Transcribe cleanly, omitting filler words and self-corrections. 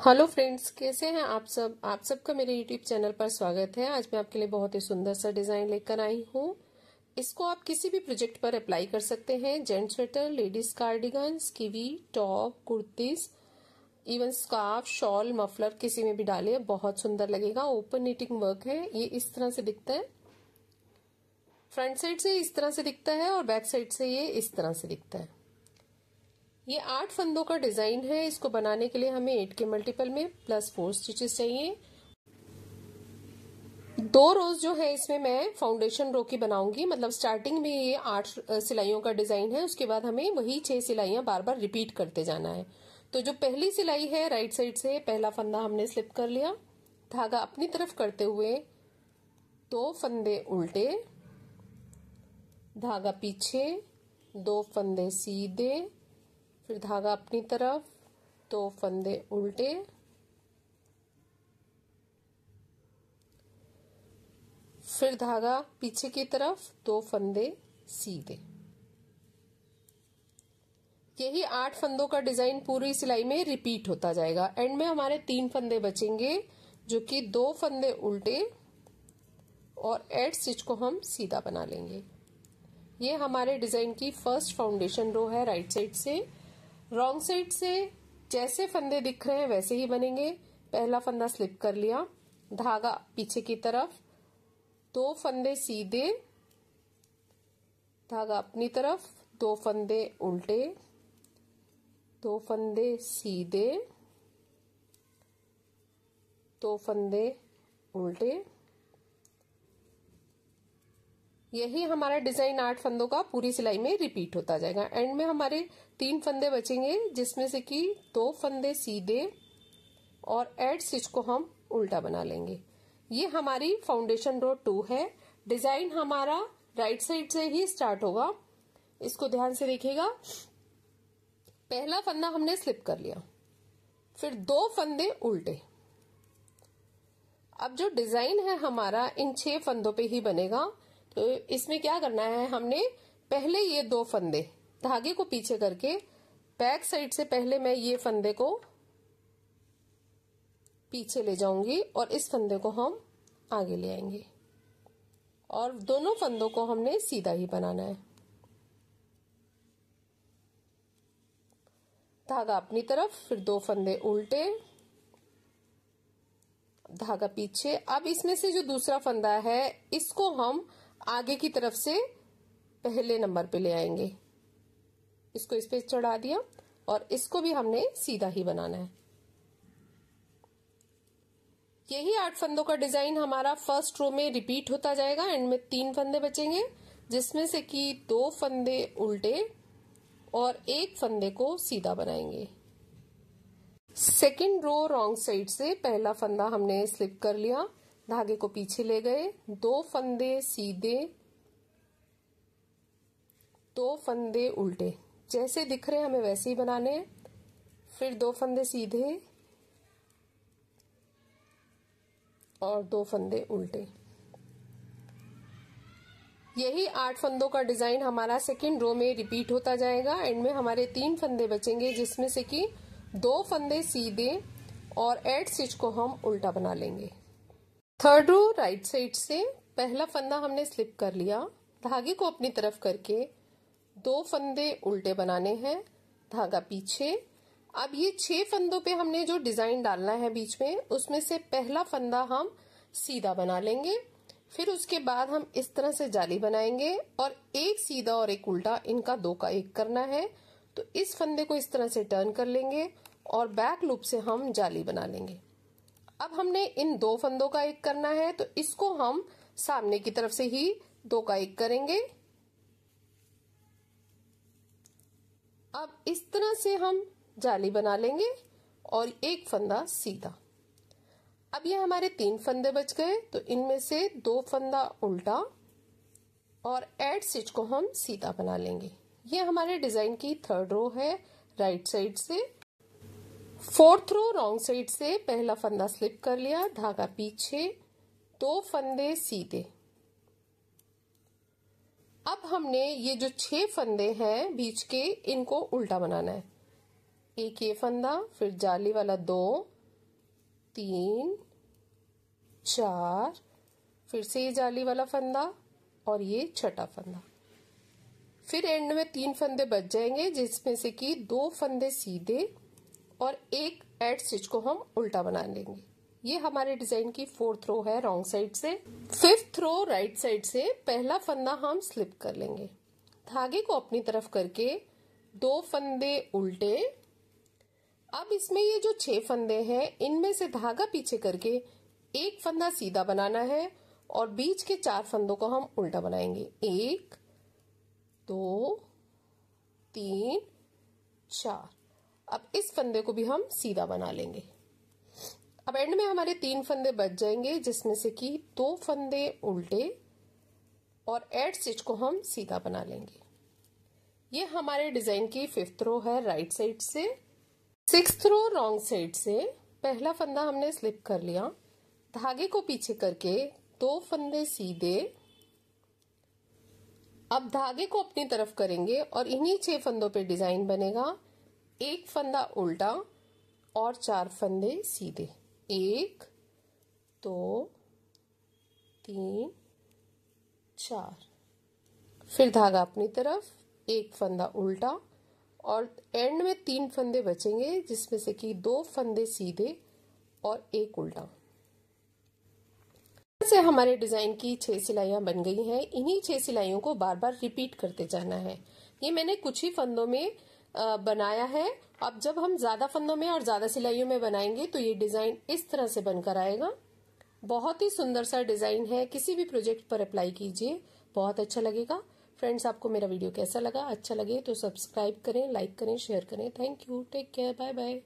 Hello friends, कैसे हैं आप सबका मेरे यूट्यूब चैनल पर स्वागत है। आज मैं आपके लिए बहुत ही सुंदर सा डिजाइन लेकर आई हूँ। इसको आप किसी भी प्रोजेक्ट पर अप्लाई कर सकते हैं। Gents sweater, ladies cardigan, skivvy, top, kurtis, even scarf, shawl, muffler किसी में भी डालिए, बहुत सुंदर लगेगा। ओपन नीटिंग वर्क है। ये इस तरह से दिखता है। फ्रंट साइड से इस तरह से दिखता है और बैक साइड से ये इस तरह से दिखता है। ये 8 फंदों का डिजाइन है। इसको बनाने के लिए हमें 8 के मल्टीपल में +4 स्टिचेस चाहिए। 2 रोज जो है इसमें मैं फाउंडेशन रो की बनाऊंगी। मतलब स्टार्टिंग में ये 8 सिलाइयों का डिजाइन है, उसके बाद हमें वही 6 सिलाइयां बार बार रिपीट करते जाना है। तो जो पहली सिलाई है राइट साइड से पहला फंदा हमने स्लिप कर लिया, धागा अपनी तरफ करते हुए 2 फंदे उल्टे, धागा पीछे, 2 फंदे सीधे, फिर धागा अपनी तरफ, 2 फंदे उल्टे, फिर धागा पीछे की तरफ, 2 फंदे सीधे। यही 8 फंदों का डिजाइन पूरी सिलाई में रिपीट होता जाएगा। एंड में हमारे 3 फंदे बचेंगे जो कि 2 फंदे उल्टे और एड स्टिच को हम सीधा बना लेंगे। ये हमारे डिजाइन की फर्स्ट फाउंडेशन रो है राइट साइड से। रॉन्ग साइड से जैसे फंदे दिख रहे हैं वैसे ही बनेंगे। पहला फंदा स्लिप कर लिया, धागा पीछे की तरफ, 2 फंदे सीधे, धागा अपनी तरफ, 2 फंदे उल्टे, 2 फंदे सीधे, 2 फंदे उल्टे। यही हमारा डिजाइन 8 फंदों का पूरी सिलाई में रिपीट होता जाएगा। एंड में हमारे 3 फंदे बचेंगे जिसमें से कि 2 फंदे सीधे और एड स्टिच को हम उल्टा बना लेंगे। ये हमारी फाउंडेशन रो 2 है। डिजाइन हमारा राइट साइड से ही स्टार्ट होगा। इसको ध्यान से देखिएगा। पहला फंदा हमने स्लिप कर लिया, फिर 2 फंदे उल्टे। अब जो डिजाइन है हमारा इन 6 फंदों पे ही बनेगा। तो इसमें क्या करना है, हमने पहले ये 2 फंदे धागे को पीछे करके बैक साइड से पहले मैं ये फंदे को पीछे ले जाऊंगी और इस फंदे को हम आगे ले आएंगे और दोनों फंदों को हमने सीधा ही बनाना है। धागा अपनी तरफ, फिर 2 फंदे उल्टे, धागा पीछे। अब इसमें से जो दूसरा फंदा है इसको हम आगे की तरफ से पहले नंबर पे ले आएंगे। इसको इस पे चढ़ा दिया और इसको भी हमने सीधा ही बनाना है। यही 8 फंदों का डिजाइन हमारा फर्स्ट रो में रिपीट होता जाएगा। एंड में 3 फंदे बचेंगे जिसमें से कि 2 फंदे उल्टे और 1 फंदे को सीधा बनाएंगे। सेकेंड रो रॉन्ग साइड से पहला फंदा हमने स्लिप कर लिया, धागे को पीछे ले गए, 2 फंदे सीधे, 2 फंदे उल्टे। जैसे दिख रहे हैं हमें वैसे ही बनाने हैं। फिर 2 फंदे सीधे और 2 फंदे उल्टे। यही 8 फंदों का डिजाइन हमारा सेकेंड रो में रिपीट होता जाएगा। एंड में हमारे 3 फंदे बचेंगे जिसमें से कि 2 फंदे सीधे और एड स्टिच को हम उल्टा बना लेंगे। थर्ड रो राइट साइड से पहला फंदा हमने स्लिप कर लिया, धागे को अपनी तरफ करके 2 फंदे उल्टे बनाने हैं, धागा पीछे। अब ये 6 फंदों पे हमने जो डिजाइन डालना है बीच में, उसमें से पहला फंदा हम सीधा बना लेंगे। फिर उसके बाद हम इस तरह से जाली बनाएंगे और एक सीधा और एक उल्टा, इनका 2 का 1 करना है। तो इस फंदे को इस तरह से टर्न कर लेंगे और बैक लूप से हम जाली बना लेंगे। अब हमने इन 2 फंदों का 1 करना है, तो इसको हम सामने की तरफ से ही 2 का 1 करेंगे। अब इस तरह से हम जाली बना लेंगे और एक फंदा सीधा। अब ये हमारे 3 फंदे बच गए, तो इनमें से 2 फंदा उल्टा और एड स्टिच को हम सीधा बना लेंगे। ये हमारे डिजाइन की थर्ड रो है राइट साइड से। फोर्थ रो रॉन्ग साइड से पहला फंदा स्लिप कर लिया, धागा पीछे, 2 फंदे सीधे। अब हमने ये जो 6 फंदे हैं बीच के, इनको उल्टा बनाना है। एक ये फंदा, फिर जाली वाला 2, 3 4, फिर से ये जाली वाला फंदा और ये छठा फंदा। फिर एंड में 3 फंदे बच जाएंगे जिसमें से कि 2 फंदे सीधे और एक एड स्टिच को हम उल्टा बना लेंगे। ये हमारे डिजाइन की 4th रो है रॉन्ग साइड से। 5th रो राइट साइड से पहला फंदा हम स्लिप कर लेंगे, धागे को अपनी तरफ करके 2 फंदे उल्टे। अब इसमें ये जो 6 फंदे हैं इनमें से धागा पीछे करके एक फंदा सीधा बनाना है और बीच के 4 फंदों को हम उल्टा बनाएंगे। 1 2 3 4। अब इस फंदे को भी हम सीधा बना लेंगे। अब एंड में हमारे 3 फंदे बच जाएंगे जिसमें से कि 2 फंदे उल्टे और एड स्टिच को हम सीधा बना लेंगे। ये हमारे डिजाइन की 5th रो है राइट साइड से। 6th रो रॉन्ग साइड से पहला फंदा हमने स्लिप कर लिया, धागे को पीछे करके 2 फंदे सीधे। अब धागे को अपनी तरफ करेंगे और इन्हीं 6 फंदों पे डिजाइन बनेगा। एक फंदा उल्टा और 4 फंदे सीधे। 1 2 3 4। फिर धागा अपनी तरफ, एक फंदा उल्टा और एंड में 3 फंदे बचेंगे जिसमें से कि 2 फंदे सीधे और एक उल्टा। से हमारे डिजाइन की 6 सिलाइयां बन गई हैं। इन्हीं 6 सिलाइयों को बार बार रिपीट करते जाना है। ये मैंने कुछ ही फंदों में बनाया है। अब जब हम ज्यादा फंदों में और ज्यादा सिलाइयों में बनाएंगे तो ये डिजाइन इस तरह से बनकर आएगा। बहुत ही सुंदर सा डिजाइन है, किसी भी प्रोजेक्ट पर अप्लाई कीजिए, बहुत अच्छा लगेगा। फ्रेंड्स, आपको मेरा वीडियो कैसा लगा? अच्छा लगे तो सब्सक्राइब करें, लाइक करें, शेयर करें। Thank you, take care, bye bye.